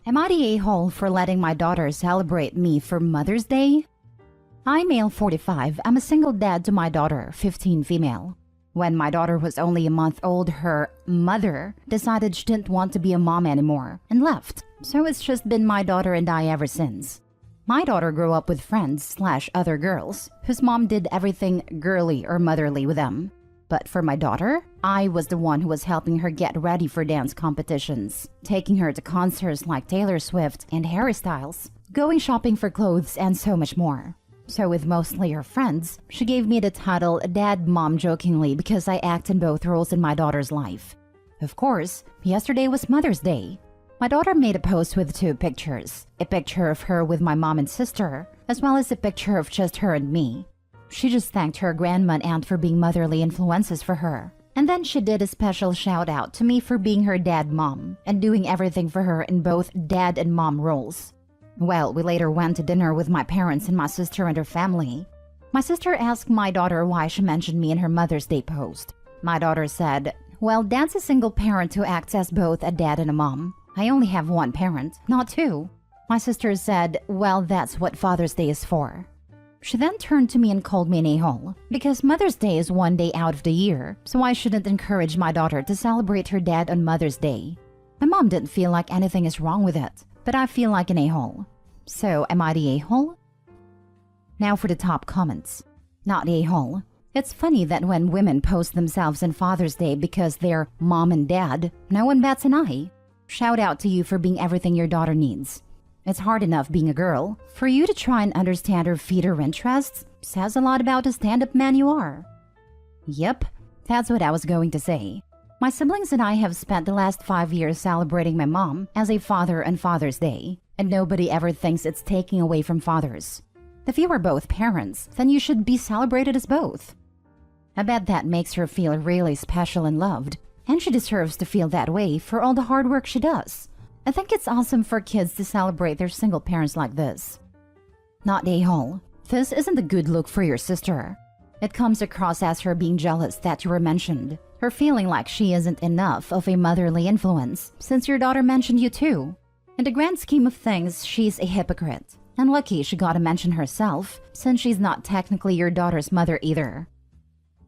Am I the a-hole for letting my daughter celebrate me for Mother's Day? I'm male 45. I'm a single dad to my daughter, 15 female. When my daughter was only a month old, her mother decided she didn't want to be a mom anymore and left. So it's just been my daughter and I ever since. My daughter grew up with friends/other girls whose mom did everything girly or motherly with them. But for my daughter, I was the one who was helping her get ready for dance competitions, taking her to concerts like Taylor Swift and Harry Styles, going shopping for clothes, and so much more. So with mostly her friends, she gave me the title Dad Mom jokingly because I act in both roles in my daughter's life. Of course, yesterday was Mother's Day. My daughter made a post with 2 pictures, a picture of her with my mom and sister, as well as a picture of just her and me. She just thanked her grandma and aunt for being motherly influences for her. And then she did a special shout out to me for being her dad mom and doing everything for her in both dad and mom roles. Well, we later went to dinner with my parents and my sister and her family. My sister asked my daughter why she mentioned me in her Mother's Day post. My daughter said, "Well, Dad's a single parent who acts as both a dad and a mom. I only have 1 parent, not 2. My sister said, "Well, that's what Father's Day is for." She then turned to me and called me an a-hole, because Mother's Day is 1 day out of the year, so I shouldn't encourage my daughter to celebrate her dad on Mother's Day. My mom didn't feel like anything is wrong with it, but I feel like an a-hole. So, am I the a-hole? Now for the top comments. Not the a-hole. It's funny that when women post themselves on Father's Day because they're mom and dad, no one bats an eye. Shout out to you for being everything your daughter needs. It's hard enough being a girl. For you to try and understand her feet or interests says a lot about the stand-up man you are. Yep, that's what I was going to say. My siblings and I have spent the last 5 years celebrating my mom as a father on Father's Day, and nobody ever thinks it's taking away from fathers. If you are both parents, then you should be celebrated as both. I bet that makes her feel really special and loved, and she deserves to feel that way for all the hard work she does. I think it's awesome for kids to celebrate their single parents like this. Not a-hole. This isn't a good look for your sister. It comes across as her being jealous that you were mentioned, her feeling like she isn't enough of a motherly influence since your daughter mentioned you too. In the grand scheme of things, she's a hypocrite, and lucky she got to mention herself since she's not technically your daughter's mother either.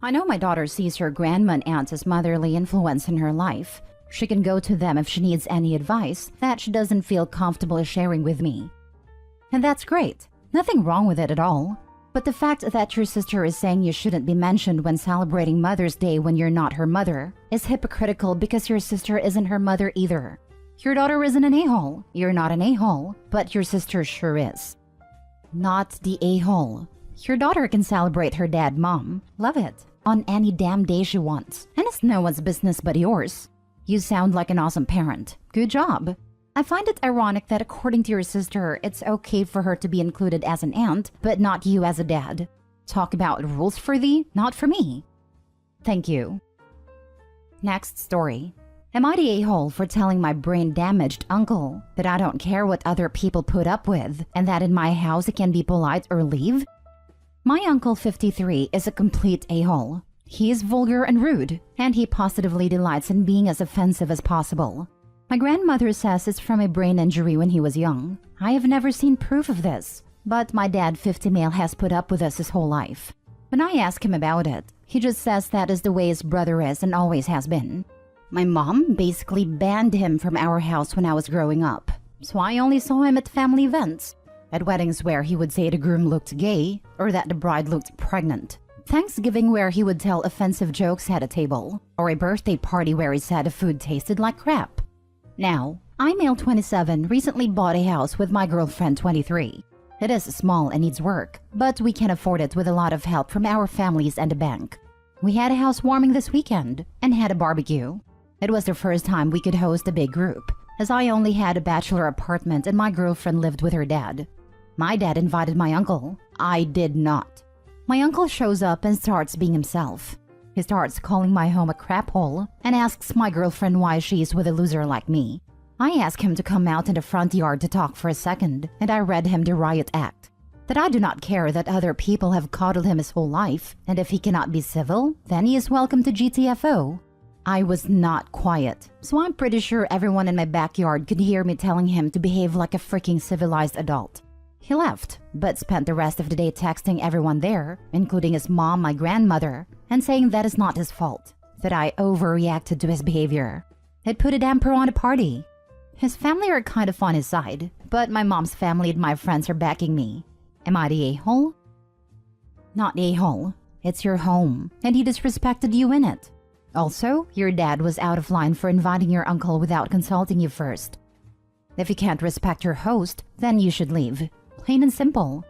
I know my daughter sees her grandma and aunt as motherly influence in her life. She can go to them if she needs any advice that she doesn't feel comfortable sharing with me. And that's great. Nothing wrong with it at all. But the fact that your sister is saying you shouldn't be mentioned when celebrating Mother's Day when you're not her mother is hypocritical because your sister isn't her mother either. Your daughter isn't an a-hole. You're not an a-hole, but your sister sure is. Not the a-hole. Your daughter can celebrate her dad mom. Love it. On any damn day she wants. And it's no one's business but yours. You sound like an awesome parent. Good job. I find it ironic that according to your sister, it's okay for her to be included as an aunt, but not you as a dad. Talk about rules for thee, not for me. Thank you. Next story. Am I the a-hole for telling my brain-damaged uncle that I don't care what other people put up with and that in my house he can be polite or leave? My uncle 53 is a complete a-hole. He is vulgar and rude, and he positively delights in being as offensive as possible. My grandmother says it's from a brain injury when he was young. I have never seen proof of this, but my dad 50 male has put up with us his whole life. When I ask him about it, he just says that is the way his brother is and always has been. My mom basically banned him from our house when I was growing up, so I only saw him at family events. At weddings where he would say the groom looked gay or that the bride looked pregnant. Thanksgiving where he would tell offensive jokes at a table, or a birthday party where he said the food tasted like crap. Now, I, male 27, recently bought a house with my girlfriend 23. It is small and needs work, but we can afford it with a lot of help from our families and a bank. We had a housewarming this weekend and had a barbecue. It was the first time we could host a big group, as I only had a bachelor apartment and my girlfriend lived with her dad. My dad invited my uncle. I did not. My uncle shows up and starts being himself. He starts calling my home a crap hole and asks my girlfriend why she's with a loser like me. I ask him to come out in the front yard to talk for a second, and I read him the riot act. That I do not care that other people have coddled him his whole life, and if he cannot be civil, then he is welcome to GTFO. I was not quiet, so I'm pretty sure everyone in my backyard could hear me telling him to behave like a freaking civilized adult. He left, but spent the rest of the day texting everyone there, including his mom, my grandmother, and saying that is not his fault, that I overreacted to his behavior. It put a damper on the party. His family are kind of on his side, but my mom's family and my friends are backing me. Am I the a-hole? Not the a-hole. It's your home, and he disrespected you in it. Also, your dad was out of line for inviting your uncle without consulting you first. If you can't respect your host, then you should leave. Plain and simple.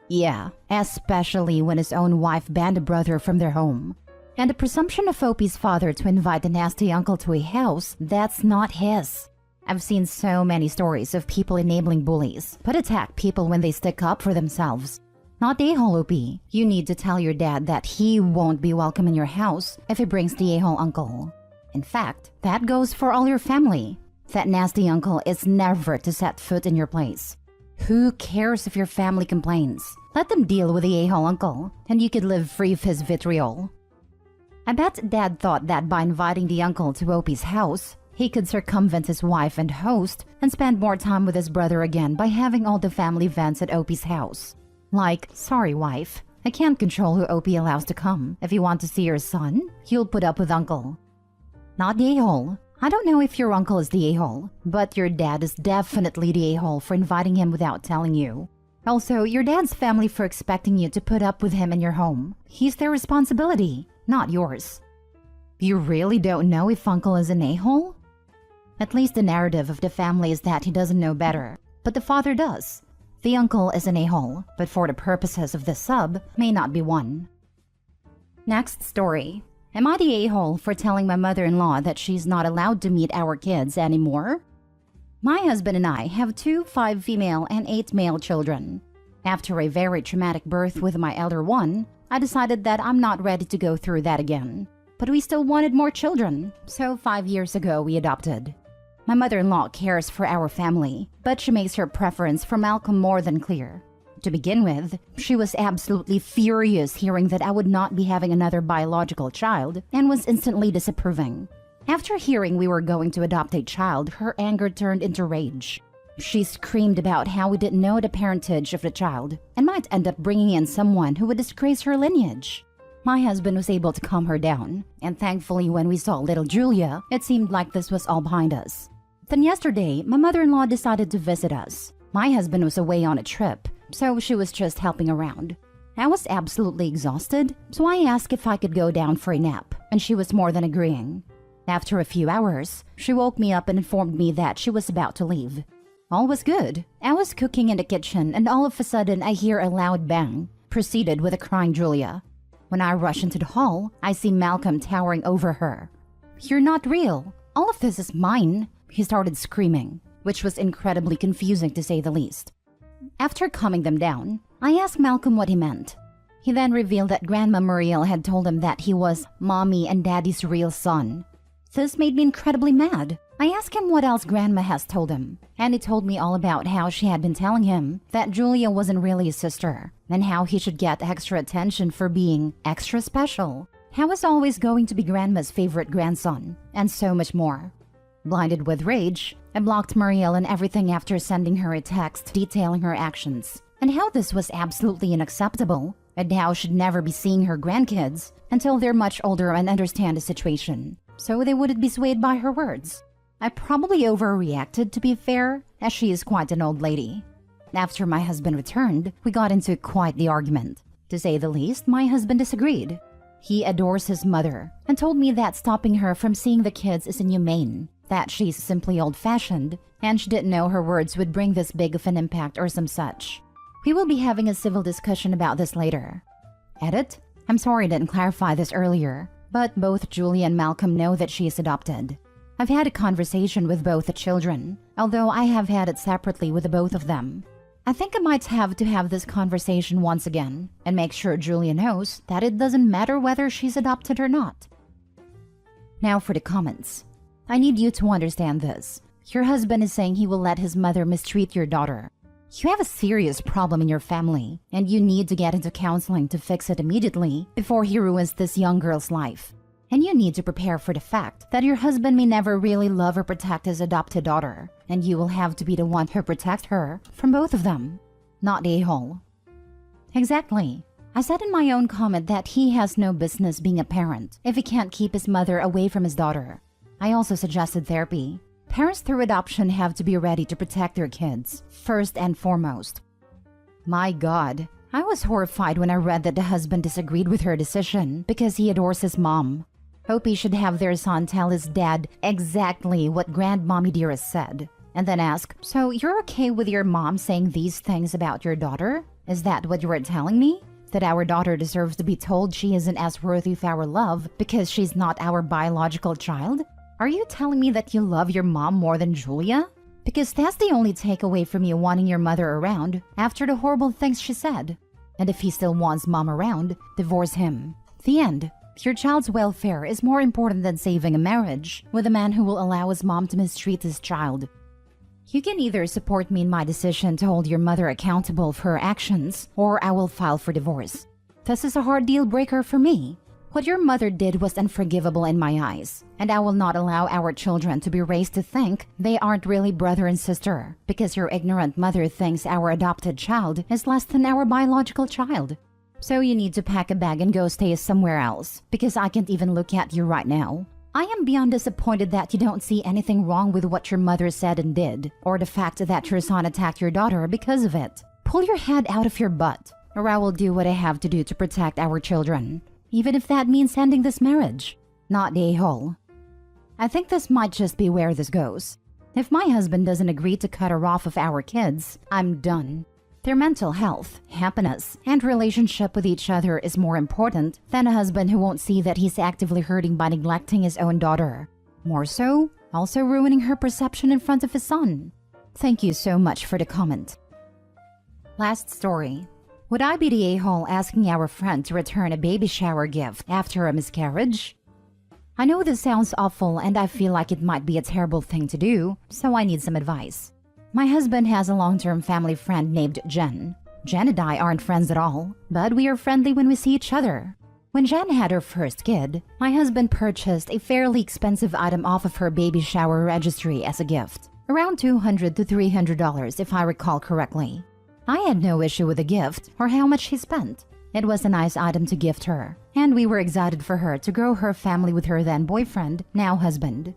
Yeah, especially when his own wife banned a brother from their home. And the presumption of Opie's father to invite the nasty uncle to a house, that's not his. I've seen so many stories of people enabling bullies, but attack people when they stick up for themselves. Not the a-hole, Opie. You need to tell your dad that he won't be welcome in your house if he brings the a-hole uncle. In fact, that goes for all your family. That nasty uncle is never to set foot in your place. Who cares if your family complains? Let them deal with the a-hole uncle, and you could live free of his vitriol. I bet Dad thought that by inviting the uncle to Opie's house, he could circumvent his wife and host and spend more time with his brother again by having all the family events at Opie's house. Like, sorry wife, I can't control who Opie allows to come. If you want to see your son, you'll put up with uncle. Not the a-hole. I don't know if your uncle is the a-hole, but your dad is definitely the a-hole for inviting him without telling you. Also, your dad's family for expecting you to put up with him in your home. He's their responsibility, not yours. You really don't know if uncle is an a-hole? At least the narrative of the family is that he doesn't know better, but the father does. The uncle is an a-hole, but for the purposes of this sub, may not be one. Next story. Am I the a-hole for telling my mother-in-law that she's not allowed to meet our kids anymore? My husband and I have 2 5 female and 8 male children. After a very traumatic birth with my elder one, I decided that I'm not ready to go through that again. But we still wanted more children, so 5 years ago we adopted. My mother-in-law cares for our family, but she makes her preference for Malcolm more than clear. To begin with, she was absolutely furious hearing that I would not be having another biological child and was instantly disapproving. After hearing we were going to adopt a child, her anger turned into rage. She screamed about how we didn't know the parentage of the child and might end up bringing in someone who would disgrace her lineage. My husband was able to calm her down, and thankfully when we saw little Julia, it seemed like this was all behind us. Then yesterday, my mother-in-law decided to visit us. My husband was away on a trip, so she was just helping around. I was absolutely exhausted, so I asked if I could go down for a nap, and she was more than agreeing. After a few hours, she woke me up and informed me that she was about to leave. All was good. I was cooking in the kitchen, and all of a sudden I hear a loud bang, preceded with a crying Julia. When I rush into the hall, I see Malcolm towering over her. "You're not real. All of this is mine," he started screaming, which was incredibly confusing to say the least. After calming them down, I asked Malcolm what he meant. He then revealed that Grandma Muriel had told him that he was Mommy and Daddy's real son. This made me incredibly mad. I asked him what else Grandma has told him, and he told me all about how she had been telling him that Julia wasn't really his sister, and how he should get extra attention for being extra special, how he's always going to be Grandma's favorite grandson, and so much more. Blinded with rage, I blocked Muriel and everything after sending her a text detailing her actions, and how this was absolutely unacceptable, and how she'd never be seeing her grandkids until they're much older and understand the situation, so they wouldn't be swayed by her words. I probably overreacted, to be fair, as she is quite an old lady. After my husband returned, we got into quite the argument. To say the least, my husband disagreed. He adores his mother and told me that stopping her from seeing the kids is inhumane, that she's simply old-fashioned, and she didn't know her words would bring this big of an impact or some such. We will be having a civil discussion about this later. Edit? I'm sorry I didn't clarify this earlier, but both Julie and Malcolm know that she is adopted. I've had a conversation with both the children, although I have had it separately with the both of them. I think I might have to have this conversation once again and make sure Julia knows that it doesn't matter whether she's adopted or not. Now for the comments. I need you to understand this. Your husband is saying he will let his mother mistreat your daughter. You have a serious problem in your family, and you need to get into counseling to fix it immediately before he ruins this young girl's life. And you need to prepare for the fact that your husband may never really love or protect his adopted daughter, and you will have to be the one to protect her from both of them, not the a-hole. Exactly. I said in my own comment that he has no business being a parent if he can't keep his mother away from his daughter. I also suggested therapy. Parents through adoption have to be ready to protect their kids, first and foremost. My God, I was horrified when I read that the husband disagreed with her decision because he adores his mom. Hope he should have their son tell his dad exactly what Grandmommy Dearest said, and then ask, "So you're okay with your mom saying these things about your daughter? Is that what you were telling me? That our daughter deserves to be told she isn't as worthy of our love because she's not our biological child? Are you telling me that you love your mom more than Julia? Because that's the only takeaway from you wanting your mother around after the horrible things she said. And if he still wants mom around, divorce him. The end. Your child's welfare is more important than saving a marriage with a man who will allow his mom to mistreat his child. You can either support me in my decision to hold your mother accountable for her actions, or I will file for divorce. This is a hard deal breaker for me. What your mother did was unforgivable in my eyes, and I will not allow our children to be raised to think they aren't really brother and sister because your ignorant mother thinks our adopted child is less than our biological child. So you need to pack a bag and go stay somewhere else, because I can't even look at you right now. I am beyond disappointed that you don't see anything wrong with what your mother said and did, or the fact that your son attacked your daughter because of it. Pull your head out of your butt, or I will do what I have to do to protect our children, even if that means ending this marriage, not the a-hole. I think this might just be where this goes. If my husband doesn't agree to cut her off of our kids, I'm done. Their mental health, happiness, and relationship with each other is more important than a husband who won't see that he's actively hurting by neglecting his own daughter. More so, also ruining her perception in front of his son. Thank you so much for the comment. Last story. Would I be the a-hole asking our friend to return a baby shower gift after a miscarriage? I know this sounds awful and I feel like it might be a terrible thing to do, so I need some advice. My husband has a long-term family friend named Jen. Jen and I aren't friends at all, but we are friendly when we see each other. When Jen had her first kid, my husband purchased a fairly expensive item off of her baby shower registry as a gift. Around $200 to $300 if I recall correctly. I had no issue with the gift or how much he spent. It was a nice item to gift her, and we were excited for her to grow her family with her then boyfriend, now husband.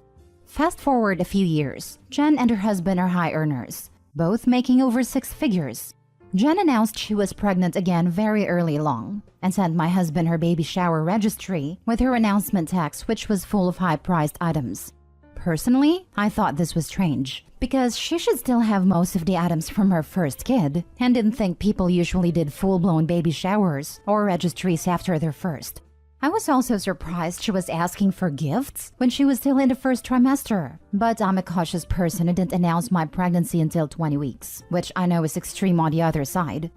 Fast forward a few years, Jen and her husband are high earners, both making over 6 figures. Jen announced she was pregnant again very early along and sent my husband her baby shower registry with her announcement text, which was full of high-priced items. Personally, I thought this was strange because she should still have most of the items from her first kid and didn't think people usually did full-blown baby showers or registries after their first. I was also surprised she was asking for gifts when she was still in the first trimester, but I'm a cautious person and didn't announce my pregnancy until 20 weeks, which I know is extreme on the other side.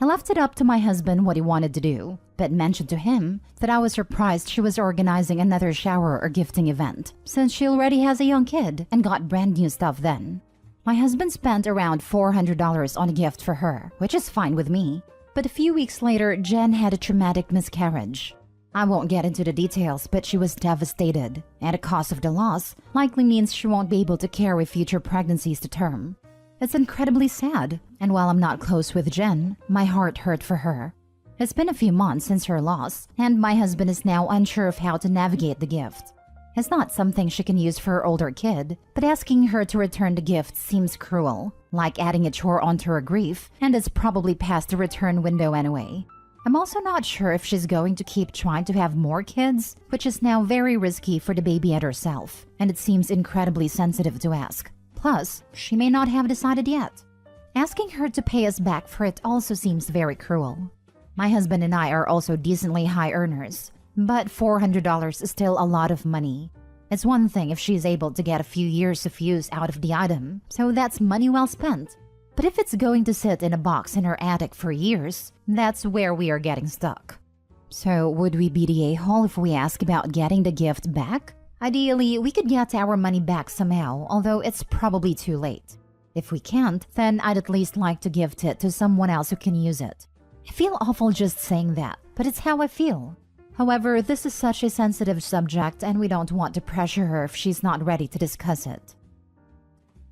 I left it up to my husband what he wanted to do, but mentioned to him that I was surprised she was organizing another shower or gifting event, since she already has a young kid and got brand new stuff then. My husband spent around $400 on a gift for her, which is fine with me, but a few weeks later, Jen had a traumatic miscarriage. I won't get into the details, but she was devastated, and the cost of the loss likely means she won't be able to carry future pregnancies to term. It's incredibly sad, and while I'm not close with Jen, my heart hurt for her. It's been a few months since her loss, and my husband is now unsure of how to navigate the gift. It's not something she can use for her older kid, but asking her to return the gift seems cruel, like adding a chore onto her grief, and it's probably past the return window anyway. I'm also not sure if she's going to keep trying to have more kids, which is now very risky for the baby and herself, and it seems incredibly sensitive to ask. Plus, she may not have decided yet. Asking her to pay us back for it also seems very cruel. My husband and I are also decently high earners, but $400 is still a lot of money. It's one thing if she's able to get a few years of use out of the item, so that's money well spent. But if it's going to sit in a box in her attic for years, that's where we are getting stuck. So would we be the a-hole if we ask about getting the gift back? Ideally, we could get our money back somehow, although it's probably too late. If we can't, then I'd at least like to gift it to someone else who can use it. I feel awful just saying that, but it's how I feel. However, this is such a sensitive subject and we don't want to pressure her if she's not ready to discuss it.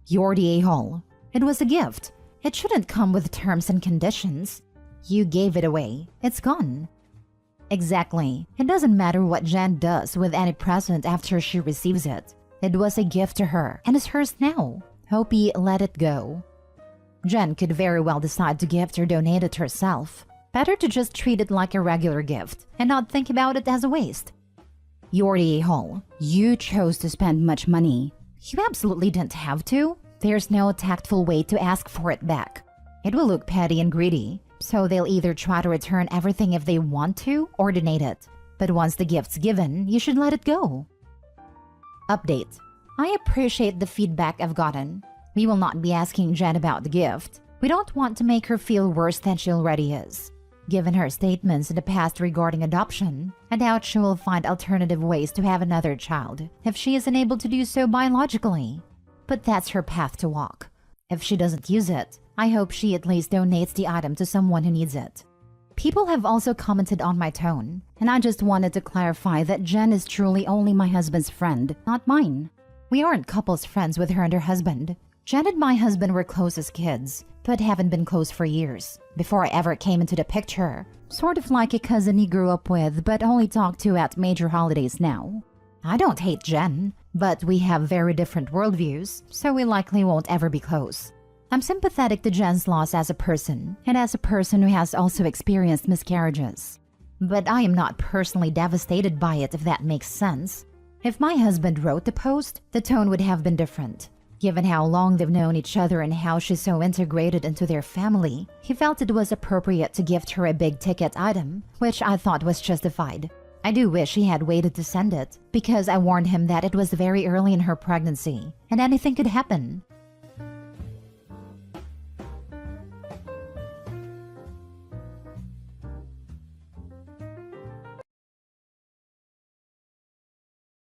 You're the a-hole. It was a gift. It shouldn't come with terms and conditions. You gave it away. It's gone. Exactly. It doesn't matter what Jen does with any present after she receives it. It was a gift to her and is hers now. Hope you let it go. Jen could very well decide to gift or donate it herself. Better to just treat it like a regular gift and not think about it as a waste. You're the a-hole. You chose to spend much money. You absolutely didn't have to. There's no tactful way to ask for it back. It will look petty and greedy, so they'll either try to return everything if they want to or donate it. But once the gift's given, you should let it go. Update. I appreciate the feedback I've gotten. We will not be asking Jen about the gift. We don't want to make her feel worse than she already is. Given her statements in the past regarding adoption, I doubt she will find alternative ways to have another child if she isn't able to do so biologically. But that's her path to walk. If she doesn't use it, I hope she at least donates the item to someone who needs it. People have also commented on my tone, and I just wanted to clarify that Jen is truly only my husband's friend, not mine. We aren't couples friends with her and her husband. Jen and my husband were close as kids, but haven't been close for years, before I ever came into the picture. Sort of like a cousin he grew up with, but only talk to at major holidays now. I don't hate Jen, but we have very different worldviews, so we likely won't ever be close. I'm sympathetic to Jen's loss as a person, and as a person who has also experienced miscarriages. But I am not personally devastated by it, if that makes sense. If my husband wrote the post, the tone would have been different. Given how long they've known each other and how she's so integrated into their family, he felt it was appropriate to gift her a big-ticket item, which I thought was justified. I do wish he had waited to send it, because I warned him that it was very early in her pregnancy, and anything could happen.